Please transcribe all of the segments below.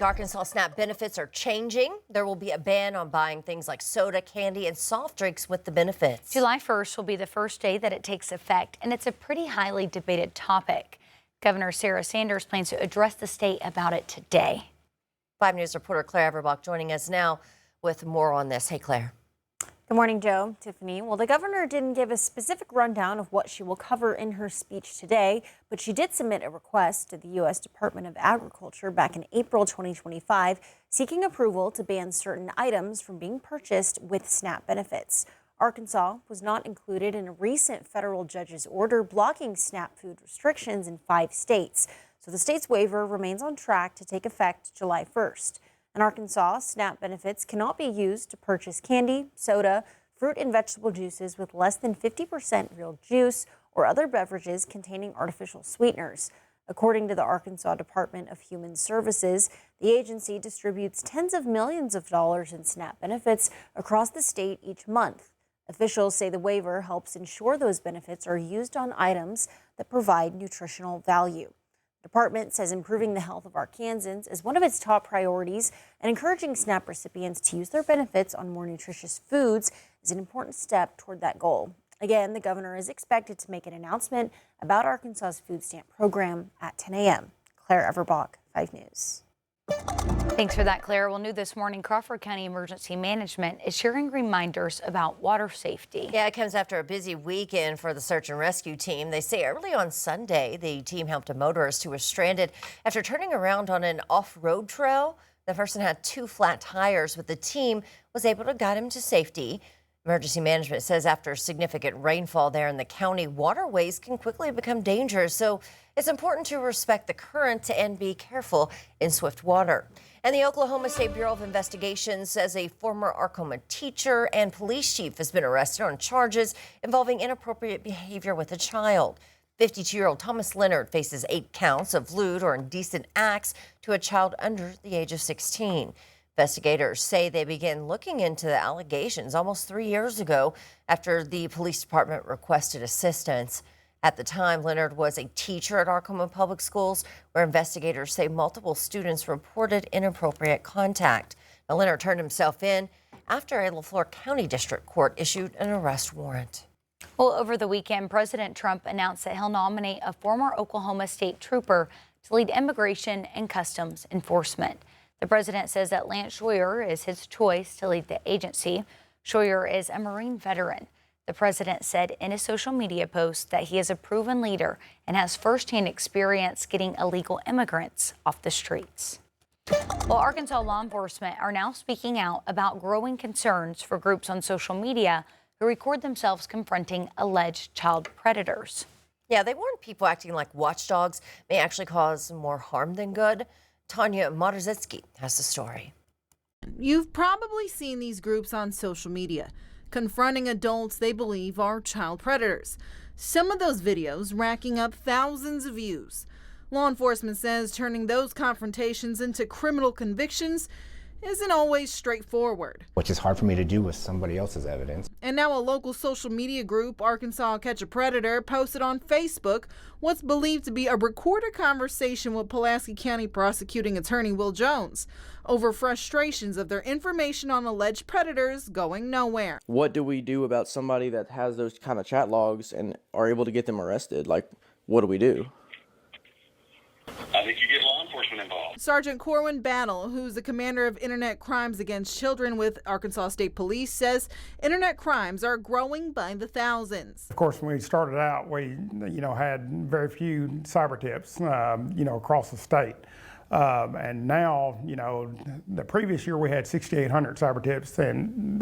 Arkansas SNAP benefits are changing. There will be a ban on buying things like soda, candy, and soft drinks with the benefits. July 1st will be the first day that it takes effect, and it's a pretty highly debated topic. Governor Huckabee Sanders plans to address the state about it today. 5 News reporter Claire Everbach joining us now with more on this. Hey, Claire. Good morning, Joe, Tiffany. Well, the governor didn't give a specific rundown of what she will cover in her speech today, but she did submit a request to the U.S. Department of Agriculture back in April 2025, seeking approval to ban certain items from being purchased with SNAP benefits. Arkansas was not included in a recent federal judge's order blocking SNAP food restrictions in 5 states. So the state's waiver remains on track to take effect July 1st. In Arkansas, SNAP benefits cannot be used to purchase candy, soda, fruit and vegetable juices with less than 50% real juice or other beverages containing artificial sweeteners. According to the Arkansas Department of Human Services, the agency distributes tens of millions of dollars in SNAP benefits across the state each month. Officials say the waiver helps ensure those benefits are used on items that provide nutritional value. The department says improving the health of Arkansans is one of its top priorities, and encouraging SNAP recipients to use their benefits on more nutritious foods is an important step toward that goal. Again, the governor is expected to make an announcement about Arkansas's food stamp program at 10 a.m. Claire Everbach, 5 News. Thanks for that, Claire. Well, new this morning, Crawford County Emergency Management is sharing reminders about water safety. Yeah, it comes after a busy weekend for the search and rescue team. They say early on Sunday, the team helped a motorist who was stranded after turning around on an off-road trail. The person had 2 flat tires, but the team was able to guide him to safety. Emergency Management says after significant rainfall there in the county, waterways can quickly become dangerous, so it's important to respect the current and be careful in swift water. And the Oklahoma State Bureau of Investigation says a former Arkoma teacher and police chief has been arrested on charges involving inappropriate behavior with a child. 52-year-old Thomas Leonard faces 8 counts of lewd or indecent acts to a child under the age of 16. Investigators say they began looking into the allegations almost 3 years ago after the police department requested assistance. At the time, Leonard was a teacher at Arkoma Public Schools, where investigators say multiple students reported inappropriate contact. Now, Leonard turned himself in after a LaFleur County District Court issued an arrest warrant. Well, over the weekend, President Trump announced that he'll nominate a former Oklahoma State trooper to lead immigration and customs enforcement. The president says that Lance Scheuer is his choice to lead the agency. Scheuer is a Marine veteran. The president said in a social media post that he is a proven leader and has firsthand experience getting illegal immigrants off the streets. Well, Arkansas law enforcement are now speaking out about growing concerns for groups on social media who record themselves confronting alleged child predators. Yeah, they warn people acting like watchdogs may actually cause more harm than good. Tanya Modrzewski has the story. You've probably seen these groups on social media, confronting adults they believe are child predators. Some of those videos racking up thousands of views. Law enforcement says turning those confrontations into criminal convictions isn't always straightforward. Which is hard for me to do with somebody else's evidence. And now a local social media group, Arkansas Catch a Predator, posted on Facebook what's believed to be a recorded conversation with Pulaski County Prosecuting Attorney Will Jones over frustrations of their information on alleged predators going nowhere. What do we do about somebody that has those kind of chat logs and are able to get them arrested? Like, what do we do? I think you get law enforcement involved. Sergeant Corwin Battle, who's the commander of Internet Crimes Against Children with Arkansas State Police, says internet crimes are growing by the thousands. Of course, when we started out, we had very few cyber tips, across the state. And now, the previous year we had 6,800 cyber tips, and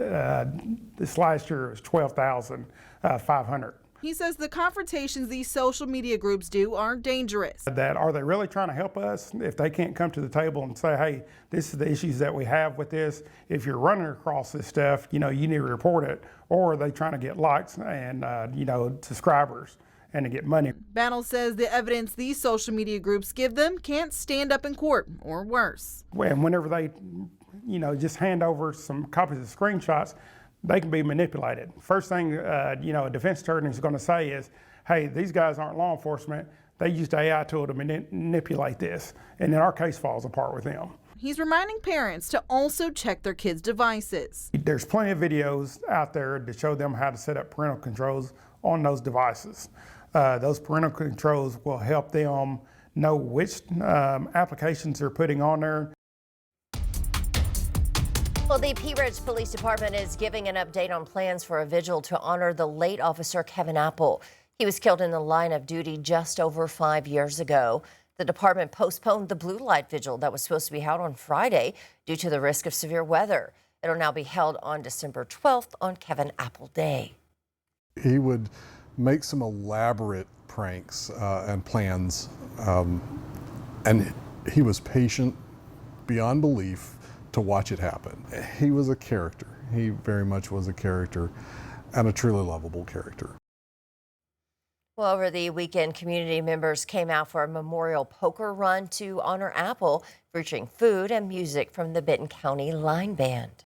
this last year it was 12,500. He says the confrontations these social media groups do are dangerous. Are they really trying to help us? If they can't come to the table and say, hey, this is the issues that we have with this, if you're running across this stuff, you need to report it. Or are they trying to get likes and, subscribers and to get money? Battle says the evidence these social media groups give them can't stand up in court, or worse. And whenever they, just hand over some copies of screenshots, they can be manipulated. First thing, a defense attorney is going to say is, hey, these guys aren't law enforcement. They used AI tool to manipulate this. And then our case falls apart with them. He's reminding parents to also check their kids' devices. There's plenty of videos out there to show them how to set up parental controls on those devices. Those parental controls will help them know which applications they're putting on there. Well, the Pea Ridge Police Department is giving an update on plans for a vigil to honor the late officer Kevin Apple. He was killed in the line of duty just over 5 years ago. The department postponed the blue light vigil that was supposed to be held on Friday due to the risk of severe weather. It'll now be held on December 12th on Kevin Apple Day. He would make some elaborate pranks and plans, and he was patient beyond belief to watch it happen. He was a character. He very much was a character, and a truly lovable character. Well, over the weekend, community members came out for a memorial poker run to honor Apple, featuring food and music from the Benton County Line Band.